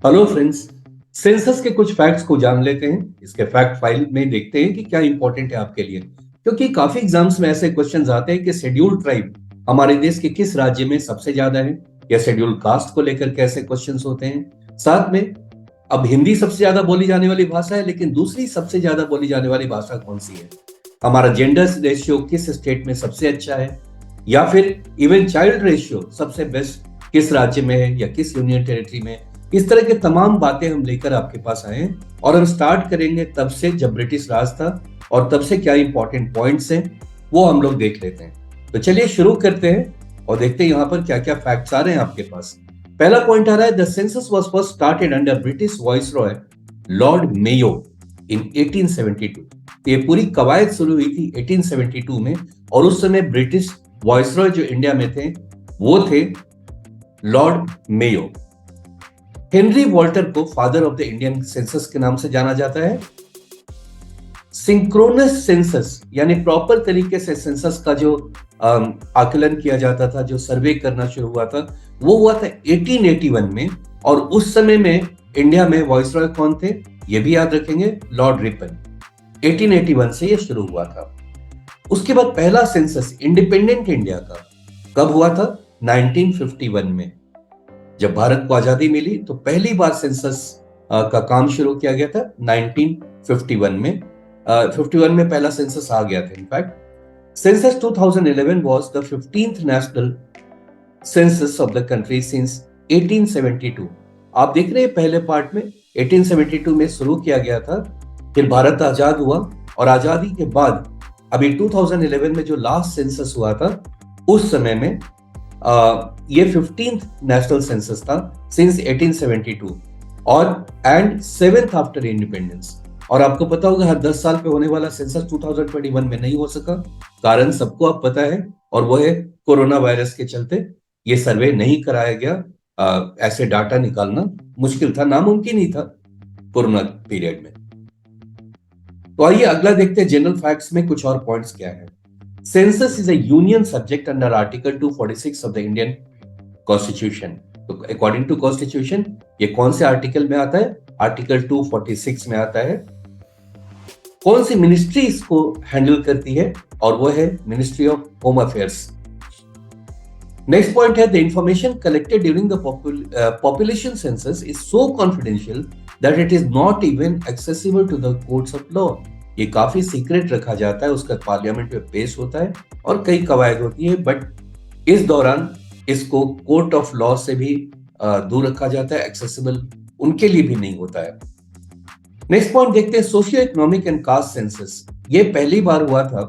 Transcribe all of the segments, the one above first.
Hello friends. Census के कुछ facts को जान लेते हैं। इसके फैक्ट फाइल में देखते हैं कि क्या इंपॉर्टेंट है आपके लिए, क्योंकि काफी एग्जाम्स में ऐसे क्वेश्चंस आते हैं कि शेड्यूल ट्राइब हमारे देश के किस राज्य में सबसे ज्यादा है, या शेड्यूल कास्ट को लेकर कैसे क्वेश्चंस होते हैं। साथ में अब हिंदी सबसे ज्यादा बोली जाने वाली भाषा है, लेकिन दूसरी सबसे ज्यादा बोली जाने वाली भाषा कौन सी है, हमारा जेंडर रेशियो किस स्टेट में सबसे अच्छा है, या फिर इवन चाइल्ड रेशियो सबसे बेस्ट किस राज्य में है या किस यूनियन टेरिटरी में। इस तरह के तमाम बातें हम लेकर आपके पास आए हैं, और हम स्टार्ट करेंगे तब से जब ब्रिटिश राज था, और तब से क्या इंपॉर्टेंट पॉइंट्स हैं वो हम लोग देख लेते हैं। तो चलिए शुरू करते हैं और देखते हैं यहाँ पर क्या क्या फैक्ट्स आ रहे हैं आपके पास। पहला पॉइंट आ रहा है, the census was first started under British viceroy Lord Mayo in 1872। ये पूरी कवायद शुरू हुई थी 1872 में, और उस समय ब्रिटिश वाइसरॉय जो इंडिया में थे वो थे लॉर्ड मेयो। हेनरी वॉल्टर को father of the Indian census के नाम से जाना जाता है। सिंक्रोनस सेंसस यानी प्रॉपर तरीके से सेंसस का जो आकलन किया जाता था, जो सर्वे करना शुरू हुआ था, वो हुआ था 1881 में। और उस समय में इंडिया में वाइसरॉय कौन थे ये भी याद रखेंगे, लॉर्ड रिपन। 1881 से ये शुरू हुआ था। उसके बाद पहला सेंसस इंडिपेंडेंट इंडिया का कब हुआ था? 1951 में। जब भारत को आजादी मिली तो पहली बार सेंसस का काम शुरू किया गया था 1951 में। 51 में पहला सेंसस आ गया था। In fact census 2011 was the 15th national census of the country since 1872। आप देख रहे हैं पहले पार्ट में 1872 में शुरू किया गया था, फिर भारत आजाद हुआ, और आजादी के बाद अभी 2011 में जो लास्ट सेंसस हुआ था उस समय में ये 15th नेशनल सेंसस था सिंस 1872, और एंड 7th आफ्टर इंडिपेंडेंस। और आपको पता होगा हर 10 साल पे होने वाला सेंसस 2021 में नहीं हो सका। कारण सबको अब पता है, और वो है कोरोना वायरस के चलते ये सर्वे नहीं कराया गया। ऐसे डाटा निकालना मुश्किल था, नामुमकिन ही था कोरोना पीरियड में। तो आइए अगला देखते हैं जनरल फैक्ट्स में कुछ और पॉइंट्स क्या है। Census is a union subject under Article 246 of the Indian Constitution. तो अकॉर्डिंग टू कॉन्स्टिट्यूशन ये कौन से आर्टिकल में आता है? आर्टिकल 246 में आता है। कौन सी मिनिस्ट्री इसको हैंडल करती है? और वो है ministry of home affairs. Next point है, the information collected during the population census is so confidential that it is not even accessible to the courts of law. ये काफी सीक्रेट रखा जाता है, उसका पार्लियामेंट में पेश होता है और कई कवायद होती है, बट इस दौरान इसको कोर्ट ऑफ लॉ से भी दूर रखा जाता है, एक्सेसिबल उनके लिए भी नहीं होता है। नेक्स्ट पॉइंट देखते हैं, socio economic and caste census. ये पहली बार हुआ था,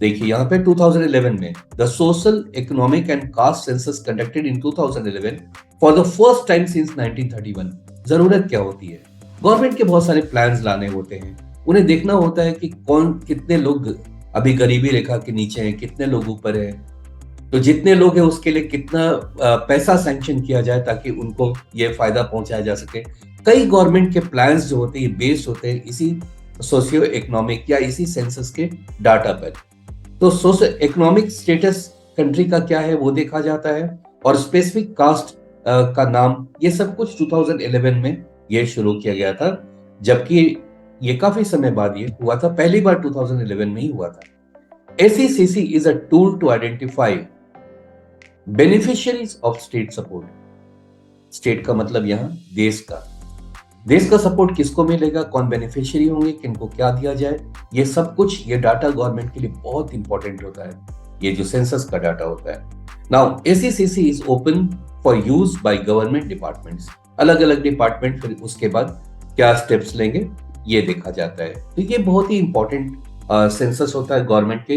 देखिए यहाँ पे 2011 में, the social economic and caste census conducted in 2011 for the first time since 1931। जरूरत क्या होती है? गवर्नमेंट के बहुत सारे प्लान्स लाने होते हैं, उन्हें देखना होता है कि कौन कितने लोग अभी गरीबी रेखा के नीचे हैं, कितने लोग ऊपर हैं, तो जितने लोग हैं उसके लिए कितना पैसा सैंक्शन किया जाए ताकि उनको ये फायदा पहुंचाया जा सके। कई गवर्नमेंट के प्लान्स जो होते हैं बेस्ड होते हैं इसी सोशियो इकोनॉमिक या इसी सेंसस के डाटा पर। तो सोशियो इकोनॉमिक स्टेटस कंट्री का क्या है वो देखा जाता है, और स्पेसिफिक कास्ट का नाम, ये सब कुछ 2011 में ये शुरू किया गया था, जबकि ये काफी समय बाद ये हुआ था, पहली बार 2011 में ही हुआ था। SECC is a tool to identify beneficiaries of state support. State का मतलब यहाँ देश का। देश का सपोर्ट किसको मिलेगा, कौन बेनिफिशियरी होंगे, किनको क्या दिया जाए, ये सब कुछ, ये डाटा गवर्नमेंट के लिए बहुत इंपॉर्टेंट होता है, ये जो सेंसस का डाटा होता है। Now SECC is open for use by government departments. अलग अलग डिपार्टमेंट फिर उसके बाद क्या स्टेप्स लेंगे ये देखा जाता है। तो ये बहुत ही इंपॉर्टेंट सेंसस होता है गवर्नमेंट के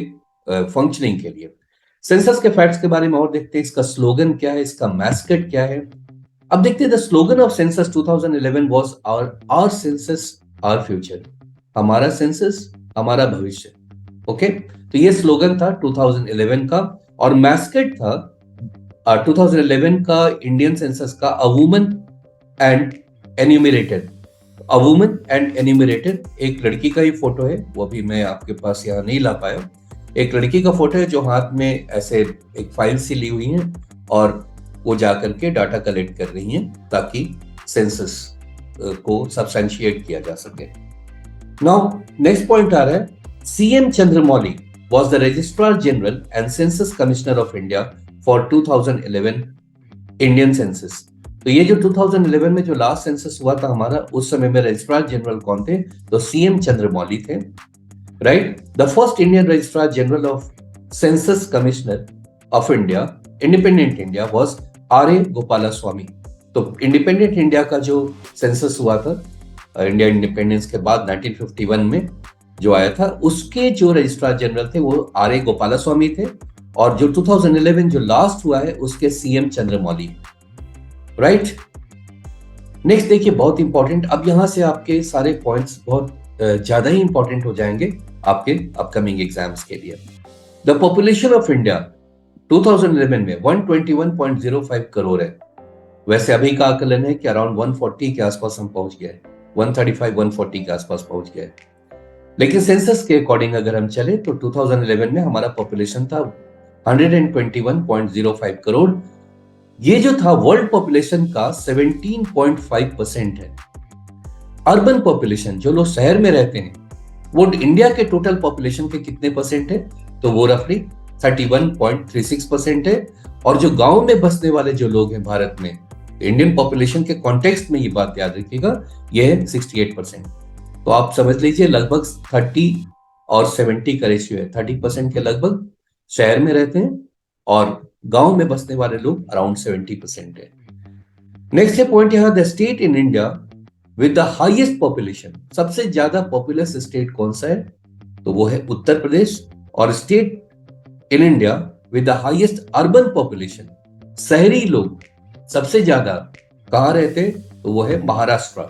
फंक्शनिंग के लिए। सेंसस के फैक्ट्स के बारे में और देखते हैं, इसका स्लोगन क्या है, इसका मैस्कट क्या है। अब देखते हैं, the slogan of census 2011 was our census our future. हमारा सेंसस हमारा भविष्य। ओके, तो ये स्लोगन था 2011 का, और मैस्कट था 2011 का इंडियन सेंसस का, a woman and enumerated. A woman and enumerated, एक लड़की का ही फोटो है, वो भी मैं आपके पास यहाँ नहीं ला पाया। एक लड़की का फोटो है जो हाथ में ऐसे एक फाइल सी ली हुई है, और वो जा करके डाटा कलेक्ट कर रही हैं ताकि सेंसस को सब्सटेंशिएट किया जा सके। नाउ नेक्स्ट पॉइंट आ रहा है, CM Chandramouli was the Registrar General and Census Commissioner of India for 2011 Indian census. तो ये जो 2011 में जो लास्ट सेंसस हुआ था हमारा, उस समय में रजिस्ट्रार जनरल कौन थे? तो सीएम चंद्रमौली थे, right. The first Indian registrar general of census commissioner of India, independent India, was R A Gopalaswami. तो इंडिपेंडेंट इंडिया का जो सेंसस हुआ था इंडिया इंडिपेंडेंस के बाद 1951 में जो आया था, उसके जो रजिस्ट्रार जनरल थे वो आर ए गोपालास्वामी थे, और जो 2011 जो लास्ट हुआ है उसके सीएम चंद्रमौली, राइट। नेक्स्ट देखिए, बहुत इंपॉर्टेंट, अब यहां से आपके सारे पॉइंट्स बहुत ज्यादा ही इंपॉर्टेंट हो जाएंगे आपके अपकमिंग एग्जाम्स के लिए। द पॉपुलेशन ऑफ इंडिया 2011 में 121.05 करोड़ है। वैसे अभी का आकलन है कि अराउंड 140 के आसपास हम पहुंच गए, 135-140 के आसपास पहुंच गए। लेकिन सेंसस के अकॉर्डिंग अगर हम चले तो 2011 में हमारा पॉपुलेशन था 121.05 करोड़। ये जो था वर्ल्ड पॉपुलेशन का 17.5% है। अर्बन पॉपुलेशन, जो लोग शहर में रहते हैं, वो इंडिया के टोटल पॉपुलेशन के कितने परसेंट है? तो वो रफली 31.36% है। और जो गांव में बसने वाले जो लोग हैं भारत में, इंडियन पॉपुलेशन के कॉन्टेक्स्ट में ये बात याद रखिएगा, ये है 68%। तो आप समझ लीजिए लगभग 30 और 70 का रेशियो है। 30% के लगभग शहर में रहते हैं और गांव में बसने वाले लोग अराउंड 70% है। नेक्स्ट पॉइंट यहाँ, the state in India with the highest population, सबसे ज्यादा पॉपुलस स्टेट कौन सा है? तो वो है उत्तर प्रदेश। और state in India with the highest urban population, शहरी लोग सबसे ज्यादा कहां रहते हैं? तो वो है महाराष्ट्र।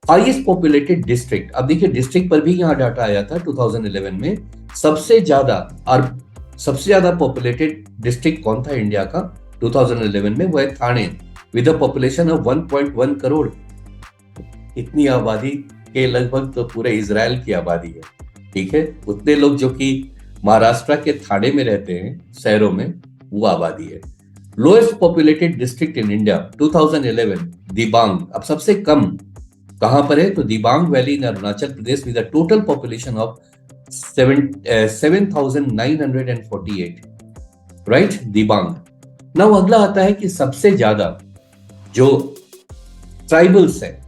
हाईएस्ट पॉपुलेटेड डिस्ट्रिक्ट, अब देखिए डिस्ट्रिक्ट पर भी यहां डाटा आया था 2011 में, सबसे ज्यादा पॉपुलेटेड डिस्ट्रिक्ट कौन था इंडिया का 2011 में? वो है Thane, with a population of 1.1 crore. इतनी आबादी के लगभग तो पूरे इजराइल की आबादी है, ठीक है। उतने लोग जो कि महाराष्ट्र के थाने में रहते हैं शहरों में, वो आबादी है। Lowest populated district in India 2011 Dibang. अब सबसे कम कहां पर है? तो Dibang valley in Arunachal Pradesh with a total population of 7,948, right, Dibang. Now अगला आता है कि सबसे ज्यादा जो ट्राइबल्स है,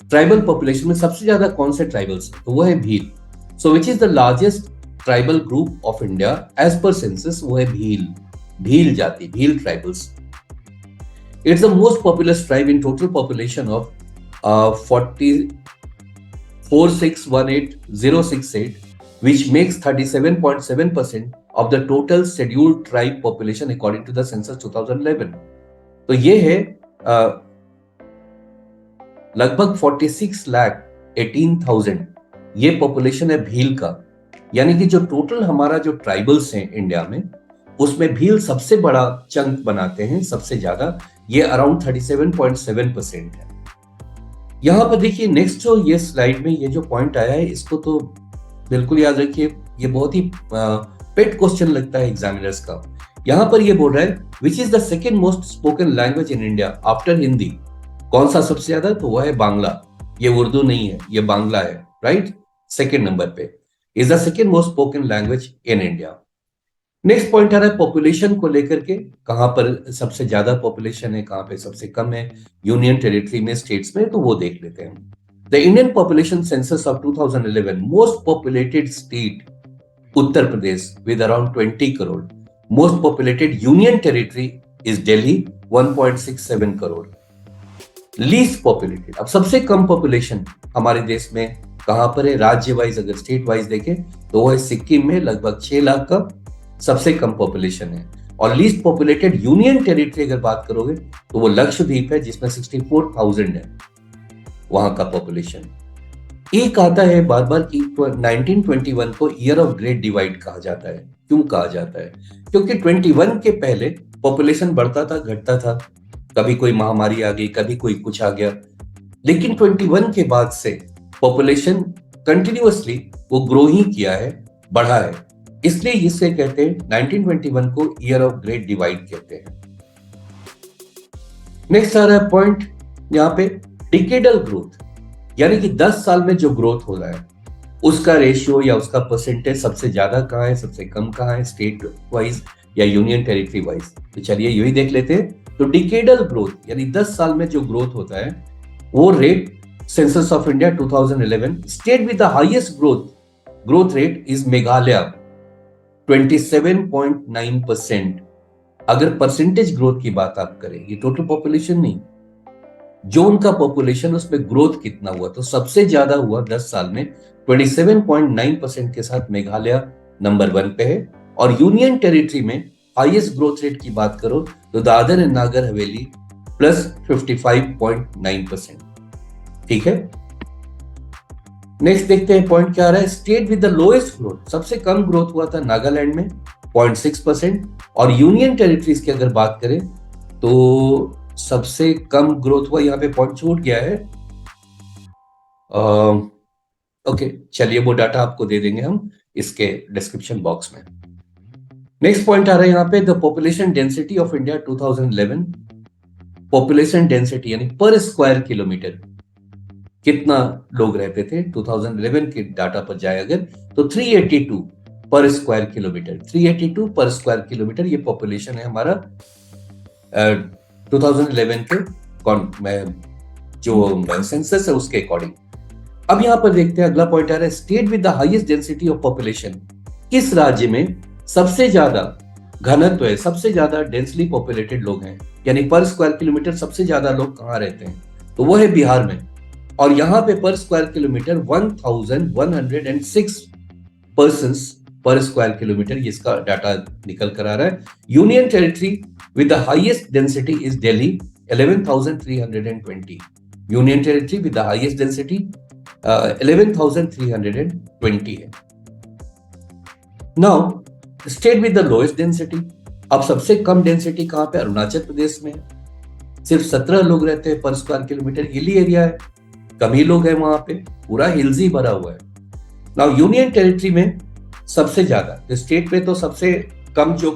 ट्राइबल पॉपुलेशन में सबसे ज्यादा कौन से ट्राइबल्स है? तो वो है Bhil. So which is the largest tribal group of India as per census? वो है भील जाति, Bhil tribals. It's the most populous tribe in total population of 4618,068, which makes 37.7% of the total scheduled tribe population according to the census 2011. तो ये है लगभग 46,18,000 ये population है भील का। यानी कि जो टोटल हमारा जो ट्राइबल्स हैं इंडिया में, उसमें भील सबसे बड़ा चंक बनाते हैं, सबसे ज्यादा, ये अराउंड 37.7% है। यहां पर देखिए नेक्स्ट जो ये स्लाइड में ये जो पॉइंट आया है, इसको तो बिल्कुल याद रखिए, ये बहुत ही पेट क्वेश्चन लगता है एग्जामिनर्स का। यहां पर ये बोल रहा है विच is the second most spoken language in India after Hindi? कौन सा सबसे ज्यादा? तो वह है बांग्ला। ये उर्दू नहीं है, ये बांग्ला है, राइट। सेकेंड नंबर पे is the second most spoken language in India. Next point आ रहा है पॉपुलेशन को लेकर के, कहां पर सबसे ज्यादा पॉपुलेशन है, कहां पे सबसे कम है, यूनियन टेरिटरी में, स्टेट्स में, तो वो देख लेते हैं। The Indian population census of 2011, most populated state Uttar Pradesh with around 20 crore. Most populated union territory is Delhi 1.67 crore. Least populated, अब सबसे कम पॉपुलेशन हमारे देश में कहां पर है? राज्य वाइज अगर स्टेट वाइज देखें तो वो है सिक्किम में, लगभग 6 लाख का सबसे कम पॉपुलेशन है। और लीस्ट पॉपुलेटेड यूनियन टेरिटरी अगर बात करोगे तो वो लक्षद्वीप है, जिसमें 64,000 है वहां का पॉपुलेशन। एक आता है बार बार कि 1921 को ईयर ऑफ ग्रेट डिवाइड कहा जाता है। क्यों कहा जाता है? क्योंकि 21 के पहले पॉपुलेशन बढ़ता था, घटता था, कभी कोई महामारी आ गई, कभी कोई कुछ आ गया। लेकिन 21 के बाद से पॉपुलेशन कंटिन्यूअसली वो ग्रो ही किया है, बढ़ा है। इसलिए इसे कहते हैं 1921 को ईयर ऑफ ग्रेट डिवाइड कहते हैं। नेक्स्ट आ रहा है पॉइंट, यहाँ पे डिकेडल ग्रोथ, यानी कि 10 साल में जो ग्रोथ हो रहा है उसका रेशियो या उसका परसेंटेज सबसे ज्यादा कहाँ है, सबसे कम कहाँ है, स्टेट वाइज या यूनियन टेरिटरी वाइज। तो चलिए यही देख लेते हैं। तो डिकेडल ग्रोथ यानी 10 साल में जो ग्रोथ होता है वो rate census of India 2011, state with the highest growth rate is Meghalaya 27.9%। अगर परसेंटेज ग्रोथ की बात आप करें, ये टोटल पॉपुलेशन नहीं, जो उनका पॉपुलेशन उसमें ग्रोथ कितना हुआ, तो सबसे ज्यादा हुआ 10 साल में 27.9% के साथ मेघालय नंबर 1 पे है। और यूनियन टेरिटरी में हाईएस्ट ग्रोथ रेट की बात करो तो दादर एंड नागर हवेली प्लस 55.9%। ठीक है, नेक्स्ट देखते हैं पॉइंट क्या आ रहा है। State with the lowest growth, सबसे कम ग्रोथ हुआ था नागालैंड में 0.6%। और यूनियन टेरिटरीज की अगर बात करें तो सबसे कम ग्रोथ हुआ, यहाँ पे पॉइंट छूट गया है, ओके चलिए वो डाटा आपको दे देंगे हम इसके डिस्क्रिप्शन बॉक्स में। नेक्स्ट पॉइंट आ रहा है यहाँ पे, the population density of India 2011। Population density यानी पर स्क्वायर किलोमीटर कितना लोग रहते थे 2011 के डाटा पर जाए अगर, तो 382 पर स्क्वायर किलोमीटर। 382 पर स्क्वायर किलोमीटर ये पॉपुलेशन है हमारा 2011 के जो सेंसस है उसके अकॉर्डिंग। अब यहां पर देखते हैं अगला पॉइंट आ रहा है, state with the highest density of population. किस राज्य में सबसे ज्यादा घनत्व है, सबसे ज्यादा डेंसली पॉपुलेटेड लोग हैं, यानी पर स्क्वायर किलोमीटर सबसे ज्यादा लोग कहां रहते हैं, तो वो है बिहार में। और यहां पे पर स्क्वायर किलोमीटर 1106 पर्सन्स पर स्क्वायर किलोमीटर, ये इसका डाटा निकल कर आ रहा है। Union territory with the highest density is Delhi 11,320। Union territory with the highest density 11,320 है। Now state with the lowest density, अब सबसे कम डेंसिटी कहां पे, अरुणाचल प्रदेश में सिर्फ 17 लोग रहते हैं पर स्क्वायर किलोमीटर। हिली एरिया है, कम ही लोग हैं वहां पे, पूरा हिल्स ही भरा हुआ है। नाउ यूनियन टेरिटरी में सबसे ज्यादा, स्टेट में तो सबसे कम जो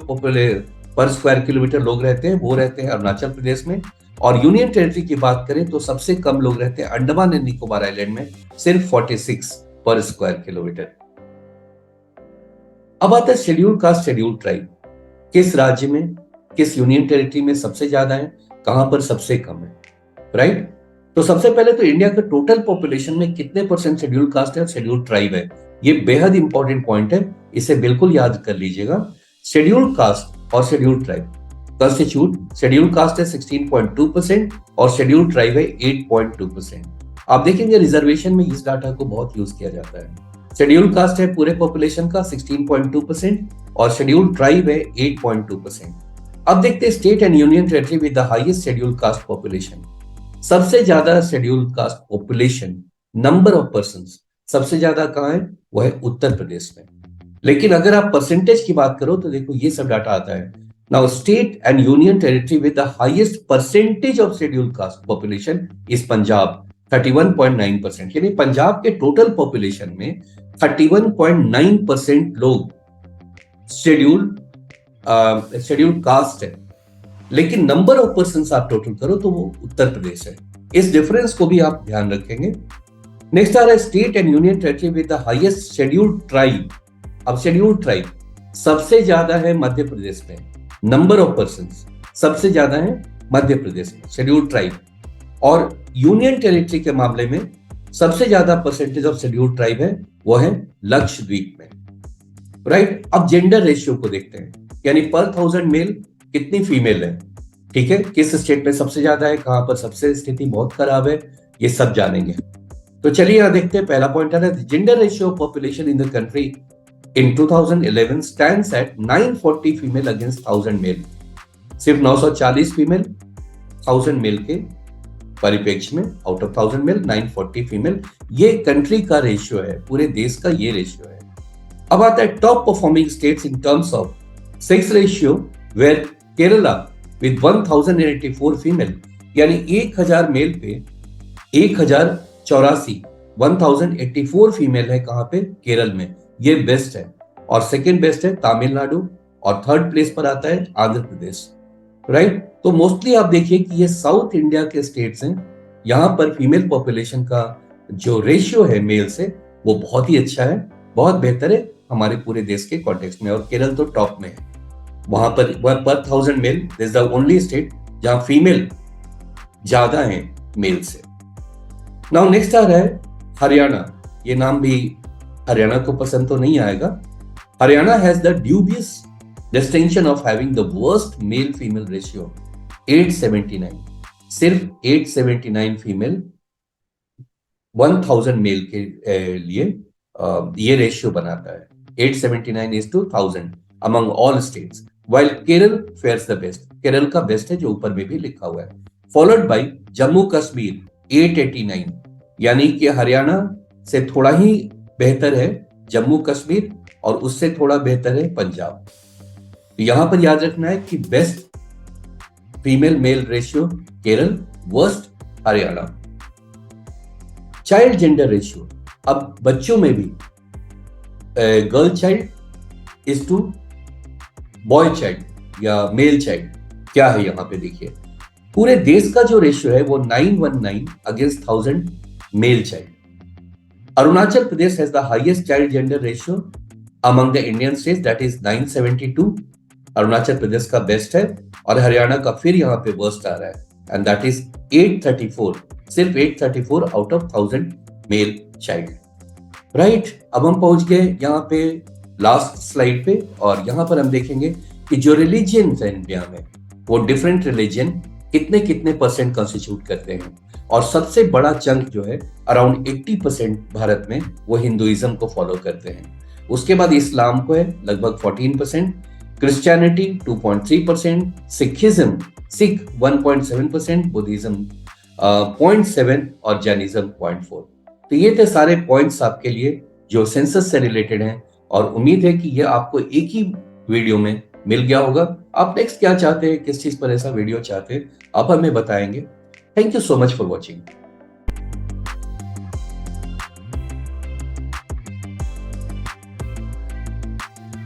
पर स्क्वायर किलोमीटर लोग रहते हैं वो रहते हैं अरुणाचल प्रदेश में। और यूनियन टेरिटरी की बात करें तो सबसे कम लोग रहते हैं अंडमान एंड निकोबार आइलैंड में, सिर्फ 46 पर स्क्वायर किलोमीटर। अब आता है शेड्यूल कास्ट शेड्यूल ट्राइब, किस राज्य में, किस यूनियन टेरिटरी में सबसे ज्यादा है, कहां पर सबसे कम है, राइट। तो सबसे पहले तो इंडिया के टोटल पॉपुलेशन में कितने परसेंट शेड्यूल कास्ट है और शेड्यूल ट्राइब है, ये बेहद इंपॉर्टेंट पॉइंट है, इसे बिल्कुल याद कर लीजिएगा। शेड्यूल कास्ट और schedule tribe constitute, schedule caste है 16.2% और शेड्यूल ट्राइब है 8.2%। आप देखेंगे रिजर्वेशन में इस डाटा को बहुत यूज किया जाता है। शेड्यूल कास्ट है पूरे पॉपुलेशन का 16.2% और शेड्यूल ट्राइब है 8.2%। अब देखते हैं state and union territory with the highest schedule caste population. सबसे ज्यादा schedule caste population, number of persons सबसे ज्यादा कहां है, वो है उत्तर प्रदेश में। लेकिन अगर आप परसेंटेज की बात करो तो देखो ये सब डाटा आता है। Now state and union territory with the highest percentage of schedule caste population is Punjab 31.9%, यानी पंजाब के टोटल पॉपुलेशन में 31.9% लोग शेड्यूल कास्ट है। लेकिन नंबर ऑफ पर्सन आप टोटल करो तो वो उत्तर प्रदेश है। इस डिफरेंस को भी आप ध्यान रखेंगे। नेक्स्ट आ रहा है state and union territory with the highest schedule tribe. अब शेड्यूल ट्राइब सबसे ज्यादा है मध्य प्रदेश में, नंबर ऑफ पर्सन सबसे ज्यादा है मध्य प्रदेश में शेड्यूल ट्राइब। और यूनियन टेरिटरी के मामले में सबसे ज्यादा परसेंटेज ऑफ शेड्यूल ट्राइब है वो है लक्षद्वीप में, राइट। अब जेंडर रेशियो को देखते हैं, यानी पर 1000 मेल कितनी फीमेल है, ठीक है, किस स्टेट में सबसे ज्यादा है, कहां पर सबसे स्थिति बहुत खराब है, ये सब जानेंगे। तो चलिए यहां देखते हैं, पहला पॉइंट आ रहा है gender ratio of population in the country in 2011 stands at 940 female against 1000 male. सिर्फ 940 फीमेल 1000 मेल के परिप्रेक्ष्य में, आउट ऑफ 1000 मेल 940 फीमेल, ये कंट्री का रेशियो है, पूरे देश का ये रेशियो है। अब आता है top performing states in terms of sex ratio, where Kerala with 1084 female, यानी 1000 मेल पे 1084 फीमेल है कहां पे, केरल में, ये बेस्ट है। और सेकंड बेस्ट है तमिलनाडु और थर्ड प्लेस पर आता है आंध्र प्रदेश, राइट। तो मोस्टली आप देखिए कि ये साउथ इंडिया के स्टेट्स हैं यहाँ पर फीमेल पॉपुलेशन का जो रेशियो है मेल से वो बहुत ही अच्छा है, बहुत बेहतर है हमारे पूरे देश के कॉन्टेक्स्ट में, और केरल तो टॉप में है। वहां पर 1/1000 male is the only state जहां फीमेल ज्यादा है मेल से। नाउ नेक्स्ट आ रहा है हरियाणा। ये नाम भी हरियाणा को पसंद तो नहीं आएगा। Haryana has the dubious distinction of having the worst male female ratio 879। सिर्फ 879 फीमेल 1000 मेल के लिए ये रेशियो बनाता है। 879:1000 among all states, while Kerala fares the best। Kerala का बेस्ट है जो ऊपर में भी लिखा हुआ है। फॉलोड बाय जम्मू कश्मीर 889, यानी कि हरियाणा से थोड़ा ही बेहतर है जम्मू कश्मीर और उससे थोड़ा बेहतर है पंजाब। तो यहां पर याद रखना है कि best female male ratio Kerala, worst Haryana. Child gender ratio, अब बच्चों में भी girl child is to boy child या मेल चाइल्ड क्या है यहां पे देखिए। पूरे देश का जो रेशियो है वो 919 against 1000 male child. Arunachal Pradesh has the highest child gender ratio among the Indian states, that is 972। Arunachal Pradesh का बेस्ट है और हरियाणा का फिर यहाँ पे वर्स्ट आ रहा है, एंड दैट इज 834। सिर्फ 834 out of 1000 male child. Right, अब हम पहुंच गए यहाँ पे लास्ट स्लाइड पे, और यहाँ पर हम देखेंगे कि जो रिलीजियन है इंडिया में वो डिफरेंट रिलीजन कितने कितने परसेंट कंस्टिट्यूट करते हैं। और सबसे बड़ा चंक जो है अराउंड 80% भारत में वो हिंदुइज्म को फॉलो करते हैं। उसके बाद इस्लाम को है लगभग 14%, क्रिश्चियनिटी 2.3%, सिखिज्म सिख 1.7%, बुद्धिज्म 0.7 और जैनिज्म 0.4। तो ये थे सारे पॉइंट्स आपके लिए जो सेंसस से रिलेटेड हैं, और उम्मीद है कि ये आपको एक ही वीडियो में मिल गया होगा। आप नेक्स्ट क्या चाहते हैं, किस चीज पर ऐसा वीडियो चाहते हैं, आप हमें बताएंगे। Thank you so much for watching.